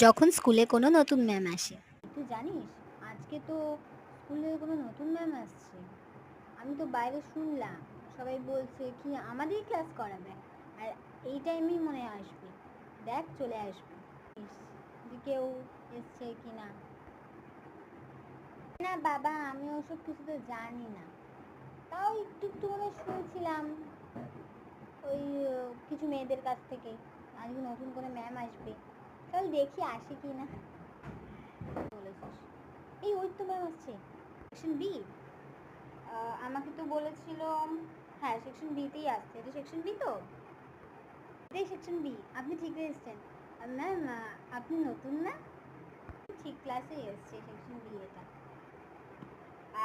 যখন স্কুলে কোনো নতুন ম্যাম আসে। তুই জানিস আজকে তো স্কুলে কোনো নতুন ম্যাম আসছে। আমি তো বাইরে শুনলাম সবাই বলছে কি আমাদেরই ক্লাস করাবে, আর এই টাইমেই মনে আসবে। দেখ চলে আসবে যে কেউ এসছে কি না। না বাবা, আমি ওসব কিছু তো জানি না, তাও একটু একটু করে শুনছিলাম ওই কিছু মেয়েদের কাছ থেকে আজকে নতুন করে ম্যাম আসবে, চল দেখি আসে কি না। বলেছিস এই ওই তো ম্যাম আসছে, সেকশন বি। আমাকে তো বলেছিল, হ্যাঁ সেকশন বিতেই আসছে। এটা সেকশন বি তো, এটাই সেকশন বি। আপনি ঠিক এসেছেন ম্যাম। আপনি নতুন না? ঠিক ক্লাসেই এসছে, সেকশন বি এটা।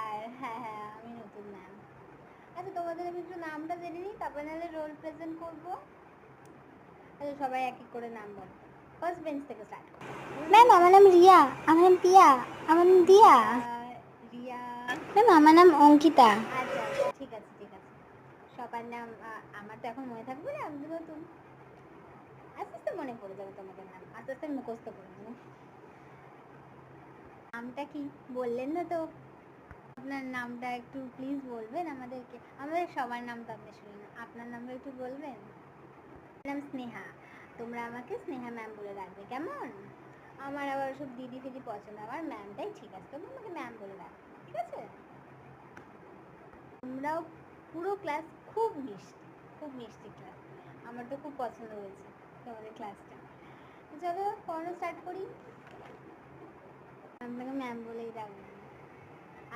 আর হ্যাঁ হ্যাঁ আমি নতুন ম্যাম। আচ্ছা তোমাদের আমি একটু নামটা জেনে নিই, তারপরে নাহলে রোল প্রেজেন্ট করবো। আচ্ছা সবাই এক এক করে নাম বলো। ফার্স্ট বেঞ্চ থেকে স্টার্ট করো। ম্যাম আমার নাম রিয়া। আমার নাম পিয়া। আমার নাম দিয়া। রিয়া। ম্যাম আমার নাম অঙ্কিতা। আচ্ছা আচ্ছা ঠিক আছে ঠিক আছে। সবার নাম আমার তো এখন মনে থাকবে না, আমি তো নতুন। আস্তে আস্তে মনে পড়ে যাবে তোমাদের নাম, আস্তে আস্তে মুখস্থ করে নেবো। নামটা কি বললেন না তো? আপনার নামটা একটু প্লিজ বলবেন আমাদেরকে, আমাদের সবার নাম তো আপনি শুনলেন, আপনার নামটা একটু বলবেন। নাম স্নেহা, তোমরা আমাকে স্নেহা ম্যাম বলে রাখবে কেমন? আমার আবার সব দিদি ফিদি পছন্দ, আমার ম্যামটাই ঠিক আছে, তোমরা আমাকে ম্যাম বলে রাখবে, ঠিক আছে? তোমরাও পুরো ক্লাস খুব মিষ্টি, খুব মিষ্টি ক্লাস, আমার তো খুব পছন্দ হয়েছে তোমাদের ক্লাসটা। চলো পড়ানো স্টার্ট করি। আপনাকে ম্যাম বলেই রাখবেন,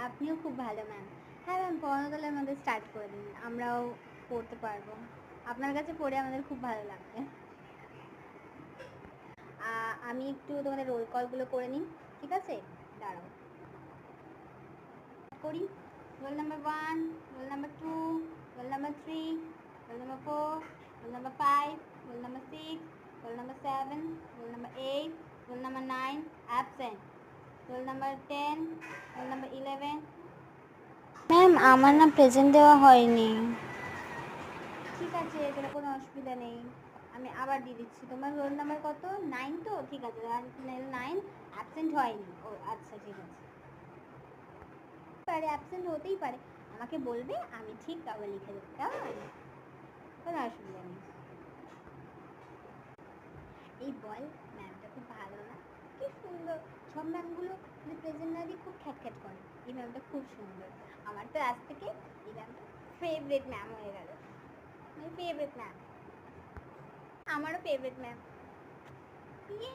আপনিও খুব ভালো ম্যাম। হ্যাঁ ম্যাম পড়ানো তাহলে আমাদের স্টার্ট করে দিন, আমরাও পড়তে পারবো, আপনার কাছে পড়ে আমাদের খুব ভালো লাগবে। আমি একটু তোমাদের রোল কলগুলো করে নিই, ঠিক আছে? দাঁড়াও করি। Roll number 1, roll number 2, roll number 3, roll number 4, roll number 5, roll number 6, roll number 7, roll number 8, roll number 9 absent, roll number 10, roll number 11। Ma'am আমার না প্রেজেন্ট দেওয়া হয়নি। ঠিক আছে এখানে কোনো অসুবিধা নেই, আমি আবার দিয়ে দিচ্ছি। তোমার রোল নাম্বার কত? 9 তো, ঠিক আছে 9 অ্যাবসেন্ট হয়নি। ও আচ্ছা ঠিক আছে, পারে অ্যাবসেন্ট হতেই পারে, আমাকে বলবে আমি ঠিক আবার লিখে দেবো কেমন? কোনো অসুবিধা নেই। এই বল ম্যামটা খুব ভালো না? কি সুন্দর, সব ম্যামগুলো যদি প্রেজেন্ট না দিই খুব খ্যাটখ্যাট করে, এই ম্যামটা খুব সুন্দর। আমার তো আজ থেকে এই ম্যামটা ফেভারিট ম্যাম হয়ে গেল, ফেভারিট ম্যাম, আমারও ফেভারিট ম্যাম। ইয়ে